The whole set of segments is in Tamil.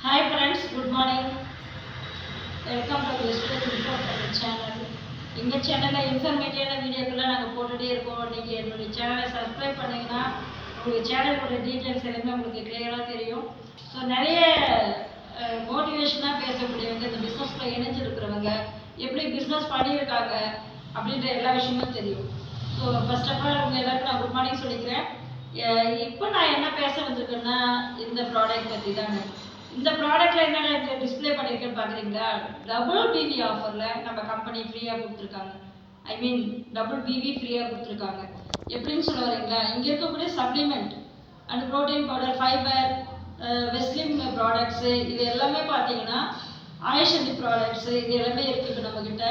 Hi friends, good morning. Welcome to Whisper Info channel. எங்கள் சேனலில் இன்ஃபர்மேட்டிவான வீடியோக்கெல்லாம் நாங்கள் போட்டுகிட்டே இருக்கோம். நீங்கள் என்னுடைய சேனலை சப்ஸ்கிரைப் பண்ணிங்கன்னா உங்கள் சேனலோட டீட்டெயில்ஸ் எல்லாமே உங்களுக்கு கிளியராக தெரியும். ஸோ நிறைய மோட்டிவேஷனாக பேசக்கூடியவங்க, இந்த பிஸ்னஸில் இணைஞ்சிருக்கிறவங்க எப்படி பிஸ்னஸ் பண்ணியிருக்காங்க அப்படின்ற எல்லா விஷயமும் தெரியும். ஸோ ஃபர்ஸ்ட் ஆஃப் ஆல் உங்கள் எல்லாருக்கும் நான் குட் மார்னிங் சொல்லிக்கிறேன். இப்போ நான் என்ன பேச வந்திருக்கேன்னா இந்த ப்ராடக்ட் பற்றி தாங்க. இந்த ப்ராடக்ட்ல என்ன டிஸ்பிளே பண்ணியிருக்கேன்னு பார்க்குறீங்களா? டபுள் பிவி ஆஃபரில் நம்ம கம்பெனி ஃப்ரீயாக கொடுத்துருக்காங்க. ஐ மீன் டபுள் பிவி ஃப்ரீயாக கொடுத்துருக்காங்க. எப்படின்னு சொல்ல வரீங்களா? இங்கே இருக்கக்கூடிய supplement and protein powder, fibre, வெஸ்லிம் products, இது எல்லாமே பார்த்தீங்கன்னா ஆயுஷந்தி ப்ராடக்ட்ஸு, இது எல்லாமே இருக்குது நம்மக்கிட்ட.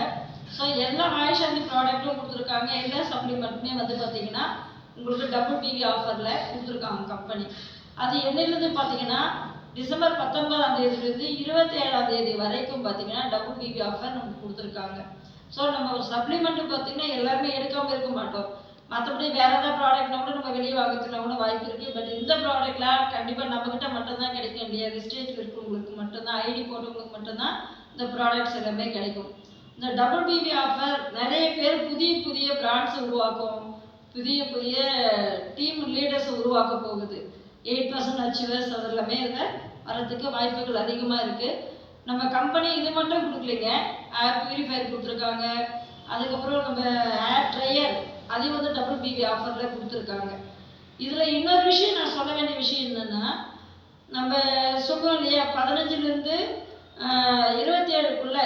ஸோ எல்லா ஆயுஷந்தி ப்ராடக்ட்டும் கொடுத்துருக்காங்க. எல்லா சப்ளிமெண்ட்டுமே வந்து பார்த்தீங்கன்னா உங்களுக்கு டபுள் பிவி ஆஃபரில் கொடுத்துருக்காங்க கம்பெனி. அது என்னிலிருந்து பார்த்தீங்கன்னா டிசம்பர் 19ஆம் தேதியிலிருந்து 27ஆம் தேதி வரைக்கும் பார்த்தீங்கன்னா டபுள் பிவி ஆஃபர் நமக்கு கொடுத்துருக்காங்க. ஸோ நம்ம ஒரு சப்ளிமெண்ட்டு பார்த்தீங்கன்னா எல்லாருமே எடுக்காமல் இருக்க மாட்டோம். மற்றபடி வேறு ஏதாவது ப்ராடக்ட்னா கூட நம்ம வெளியே வாங்கறதுலாம் கூட வாய்ப்பு இருக்குது. பட் இந்த ப்ராடக்ட்லாம் கண்டிப்பாக நம்மக்கிட்ட மட்டும்தான் கிடைக்கும் இல்லையா? விஸ்டேஜ் இருக்கிறவங்களுக்கு மட்டும்தான், ஐடி போட்டவங்களுக்கு மட்டும்தான் இந்த ப்ராடக்ட்ஸ் எல்லாமே கிடைக்கும். இந்த டபுள் பிவி ஆஃபர் நிறைய பேர் புதிய புதிய பிராண்ட்ஸ் உருவாக்கும், புதிய புதிய டீம் லீடர்ஸ் உருவாக்க போகுது. 8% அச்சீவர்ஸ் அதெல்லாமே இதில் வரதுக்கு வாய்ப்புகள் அதிகமாக இருக்குது. நம்ம கம்பெனி இது மட்டும் கொடுக்கலைங்க, ஏர் பியூரிஃபையர் கொடுத்துருக்காங்க. அதுக்கப்புறம் நம்ம ஏர் ட்ரையர் அதையும் வந்து டபுள் பிவி ஆஃபரில் கொடுத்துருக்காங்க. இதில் இன்னொரு விஷயம் நான் சொல்ல வேண்டிய விஷயம் என்னென்னா, நம்ம சொல்லுவோம் இல்லையா 15லேருந்து 27க்குள்ளே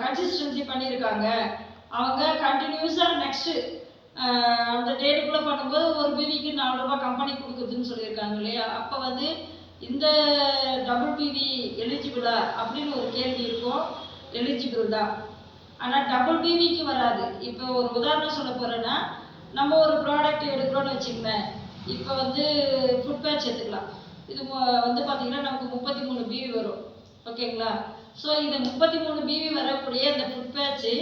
கன்சிஸ்டன்சி பண்ணியிருக்காங்க. அவங்க கண்டினியூஸாக நெக்ஸ்ட்டு அந்த டேட்டுக்குள்ளே பண்ணும்போது ஒரு பிவிக்கு 4 ரூபாய் கம்பெனி கொடுக்குதுன்னு சொல்லியிருக்காங்க இல்லையா? அப்போ வந்து இந்த டபுள் பிவி எலிஜிபிளா அப்படின்னு ஒரு கேள்வி இருக்கும். எலிஜிபிள் தான், ஆனால் டபுள் பிவிக்கு வராது. இப்போ ஒரு உதாரணம் சொல்ல போகிறேன்னா, நம்ம ஒரு ப்ராடக்ட் எடுக்கிறோன்னு வச்சுக்கோங்களேன். இப்போ வந்து ஃபுட் பேட்ச் எடுத்துக்கலாம். இது வந்து பார்த்திங்கன்னா நமக்கு 33 பிவி வரும், ஓகேங்களா? ஸோ இது 33 பிவி வரக்கூடிய இந்த ஃபுட் பேட்ச்சு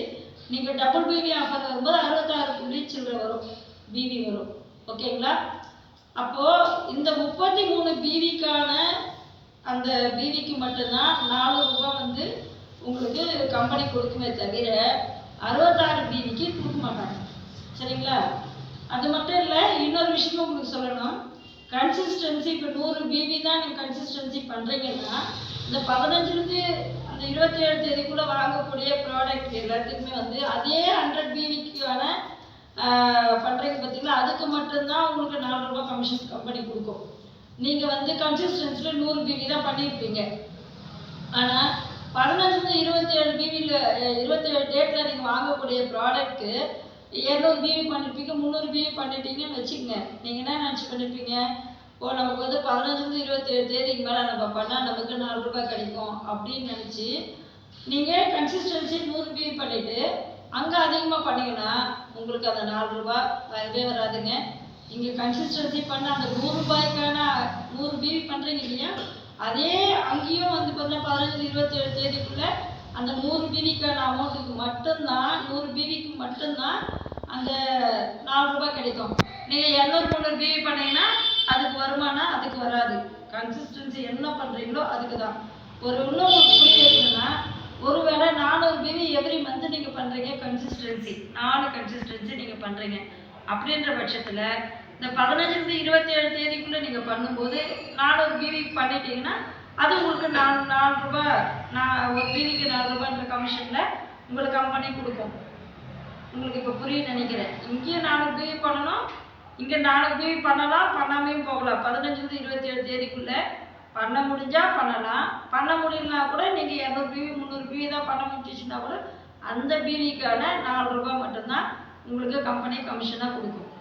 நீங்கள் டபுள் பிவி ஆஃபர் வரும்போது 66 சில்லற வரும், பிவி வரும், ஓகேங்களா? அப்போது இந்த 33 பிவிக்கான அந்த பிவிக்கு மட்டும்தான் 4 ரூபாய் வந்து உங்களுக்கு கம்பெனி கொடுக்குமே தவிர 66 பிவிக்கு கொடுக்க மாட்டாங்க, சரிங்களா? அது மட்டும் இல்லை, இன்னொரு விஷயமும் உங்களுக்கு சொல்லணும். கன்சிஸ்டன்சி இப்போ 100 பிவி தான் நீங்கள் கன்சிஸ்டன்சி பண்ணுறீங்கன்னா, இந்த 15லேருந்து அந்த 27 தேதிக்குள்ளே வாங்கக்கூடிய ப்ராடக்ட் எல்லாத்துக்குமே வந்து அதே 100 பிவிக்கான பண்ணுறீங்க பார்த்தீங்களா? அதுக்கு மட்டும்தான் உங்களுக்கு 4 ரூபாய் கமிஷன் கம்பெனி கொடுக்கும். நீங்கள் வந்து கன்சிஸ்டன்சியில் 100 பிவி தான் பண்ணியிருப்பீங்க. ஆனால் 15லேருந்து 27 பிவியில் 27 டேட்டில் நீங்கள் வாங்கக்கூடிய ப்ராடக்ட்டு 200 பிவி பண்ணியிருப்பீங்க, 300 பிவி பண்ணிட்டீங்கன்னு வச்சுக்கோங்க. நீங்கள் என்ன நினச்சி பண்ணியிருப்பீங்க? ஓ, நமக்கு வந்து 15லேருந்து 27 தேதிக்கு மேலே நம்ம பண்ணால் நமக்கு 4 ரூபாய் கிடைக்கும் அப்படின்னு நினச்சி நீங்கள் கன்சிஸ்டன்சி 100 பிவி பண்ணிவிட்டு அங்கே அதிகமாக பண்ணிங்கன்னா உங்களுக்கு அந்த 4 ரூபாய் வரவே வராதுங்க. இங்கே கன்சிஸ்டன்சி பண்ண அந்த 100 ரூபாய்க்கான 100 பிவி பண்ணுறீங்க இல்லையா? அதே அங்கேயும் வந்து பார்த்தீங்கன்னா 15-27 தேதிக்குள்ளே அந்த 100 பிவிக்கான அமௌண்ட்டுக்கு மட்டும்தான், 100 பிவிக்கு மட்டும்தான் அந்த 4 ரூபாய் கிடைக்கும். நீங்கள் 200-300 பிவி பண்ணீங்கன்னா அதுக்கு வருமானம், அதுக்கு வராது. கன்சிஸ்டன்சி என்ன பண்ணுறீங்களோ அதுக்கு தான். ஒரு இன்னும் புரிய வைக்கணும்னா, ஒருவேளை 400 பிவி எவ்ரி மந்த் நீங்கள் பண்ணுறீங்க, கன்சிஸ்டன்சி 4 கன்சிஸ்டன்சி நீங்கள் பண்ணுறீங்க அப்படின்ற பட்சத்தில் இந்த 15லேருந்து 27 தேதிக்குள்ளே நீங்கள் பண்ணும்போது 400 பிவி பண்ணிட்டீங்கன்னா அது உங்களுக்கு 4 ரூபாய், ஒரு பிவிக்கு 4 ரூபாய்ன்ற கமிஷனில் உங்களுக்கு கம்பெனி கொடுக்கும். உங்களுக்கு இப்போ புரியுன்னு நினைக்கிறேன். இங்கேயும் 400 பிவி பண்ணணும், இங்கே 400 பிவி பண்ணலாம், பண்ணாமையும் போகலாம். 15லேருந்து 27 தேதிக்குள்ளே பண்ண முடிஞ்சால் பண்ணலாம், பண்ண முடியலனா கூட நீங்கள் 200 பிவி 300 பிவி தான் பண்ண முடிச்சுன்னா கூட அந்த பிவிக்கான 4 ரூபாய் மட்டும்தான் உங்களுக்கு கம்பெனி கமிஷனாக கொடுக்கும்.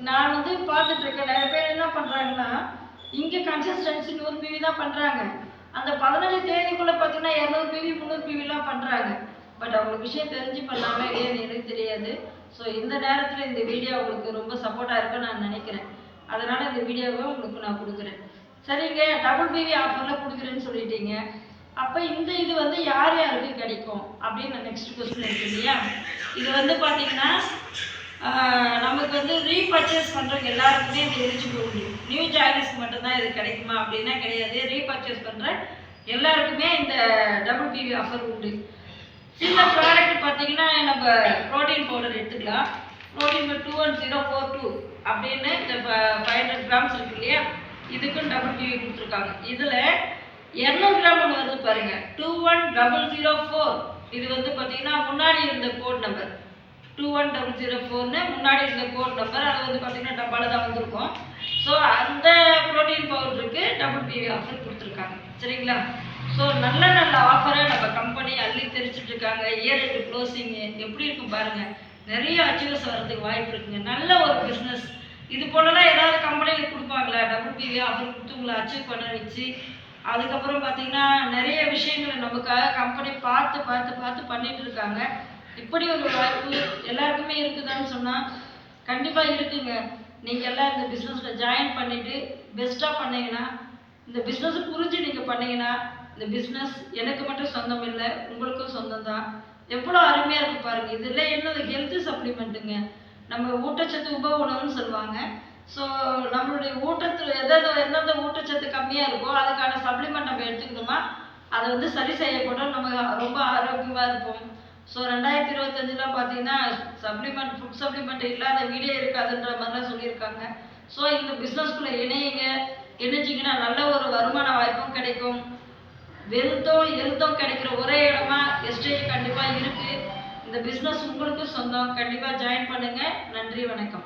நான் வந்து பார்த்துட்ருக்கேன், நிறைய பேர் என்ன பண்ணுறாங்கன்னா, இங்கே கன்சிஸ்டன்சி 100 பிவி தான் பண்ணுறாங்க, அந்த 15 தேதிக்குள்ளே பார்த்தீங்கன்னா 200 பிவி 300 பிவிலாம் பண்ணுறாங்க. பட் அவங்களுக்கு விஷயம் தெரிஞ்சு பண்ணாமல் இல்லையான்னு எனக்கு தெரியாது. ஸோ இந்த நேரத்தில் இந்த வீடியோ உங்களுக்கு ரொம்ப சப்போர்ட்டாக இருக்குன்னு நான் நினைக்கிறேன். அதனால் இந்த வீடியோவை உங்களுக்கு நான் கொடுக்குறேன். சரிங்க, டபுள் பிவி ஆஃபரில் கொடுக்குறேன்னு சொல்லிட்டீங்க. அப்போ இந்த இது வந்து யார் யாருக்கு கிடைக்கும் அப்படின்னு நெக்ஸ்ட் கொஸ்டின் இருக்கு இல்லையா? இது வந்து பார்த்தீங்கன்னா நமக்கு வந்து ரீபர்ச்சேஸ் பண்ணுறவங்க எல்லாருக்குமே இது எலிஜிபிள். நியூ ஜாயினர்ஸ்க்கு மட்டும்தான் இது கிடைக்குமா அப்படின்னா கிடையாது. ரீபர்ச்சேஸ் பண்ணுற எல்லாருக்குமே இந்த டபுள் பிவி ஆஃபர் உண்டு. சில ப்ராடக்ட் பார்த்தீங்கன்னா நம்ம ப்ரோட்டீன் பவுடர் எடுத்துக்கலாம். ப்ரோட்டீன் 21042 அப்படின்னு இந்த 500 கிராம்ஸ் இருக்கு இல்லையா, இதுக்கும் டபுள் பிவி கொடுத்துருக்காங்க. இதில் 200 கிராம் ஒன்று வருது பாருங்க, 21004. இது வந்து பார்த்தீங்கன்னா முன்னாடி இருந்த கோட் நம்பர் 21004ன்னு முன்னாடி இருந்த கோட் நம்பர். அது வந்து பார்த்தீங்கன்னா டப்பாவில் தான் வந்திருக்கும். ஸோ அந்த ப்ரோட்டீன் பவுடருக்கு டபுள் பிவி ஆஃபர் கொடுத்துருக்காங்க. சரிங்களா? ஸோ நல்ல நல்ல ஆஃபரை நம்ம கம்பெனி அள்ளி தெரிச்சுட்டு இருக்காங்க. இயர் எண்டு க்ளோசிங்கு எப்படி இருக்கும் பாருங்கள். நிறைய அச்சீவர்ஸ் வர்றதுக்கு வாய்ப்பு இருக்குங்க. நல்ல ஒரு பிஸ்னஸ். இது போலலாம் ஏதாவது கம்பெனியில் கொடுப்பாங்களா? டபுள் பிவி ஆஃபர் கொடுத்து உங்களை அச்சீவ் பண்ண வச்சு அதுக்கப்புறம் பார்த்தீங்கன்னா நிறைய விஷயங்களை நமக்காக கம்பெனி பார்த்து பார்த்து பார்த்து பண்ணிட்டு இருக்காங்க. இப்படி ஒரு வாய்ப்பு எல்லாருக்குமே இருக்குதான்னு சொன்னால் கண்டிப்பாக இருக்குங்க. நீங்கள் எல்லாம் இந்த பிஸ்னஸில் ஜாயின் பண்ணிவிட்டு பெஸ்ட்டாக பண்ணிங்கன்னா, இந்த பிஸ்னஸை புரிஞ்சு நீங்கள் பண்ணிங்கன்னா, இந்த பிஸ்னஸ் எனக்கு மட்டும் சொந்தம் இல்லை, உங்களுக்கும் சொந்தம் தான். எவ்வளோ அருமையாக இருக்குது பாருங்கள். இதில் என்னது ஹெல்த்து சப்ளிமெண்ட்டுங்க. நம்ம ஊட்டச்சத்து உப உணவுன்னு சொல்லுவாங்க. ஸோ நம்மளுடைய ஊட்டத்தில் எந்தெந்த ஊட்டச்சத்து கம்மியாக இருக்கோ அதுக்கான சப்ளிமெண்ட் நம்ம எடுத்துக்கிட்டோமா அதை வந்து சரி செய்யப்படும். நம்ம ரொம்ப ஆரோக்கியமாக இருப்போம். ஸோ 2025 பார்த்தீங்கன்னா ஃபுட் சப்ளிமெண்ட் இல்லாத வீடே இருக்காதுன்ற மாதிரிலாம் சொல்லியிருக்காங்க. ஸோ இந்த பிஸ்னஸ்குள்ளே இணைஞ்சிங்கன்னா நல்ல ஒரு வருமான வாய்ப்பும் கிடைக்கும். ஹெல்த்தும் கிடைக்கிற ஒரே இடமா எஸ்டேஜ் கண்டிப்பாக இருக்குது. இந்த பிஸ்னஸ் உங்களுக்கு சொந்தம். கண்டிப்பாக ஜாயின் பண்ணுங்கள். நன்றி, வணக்கம்.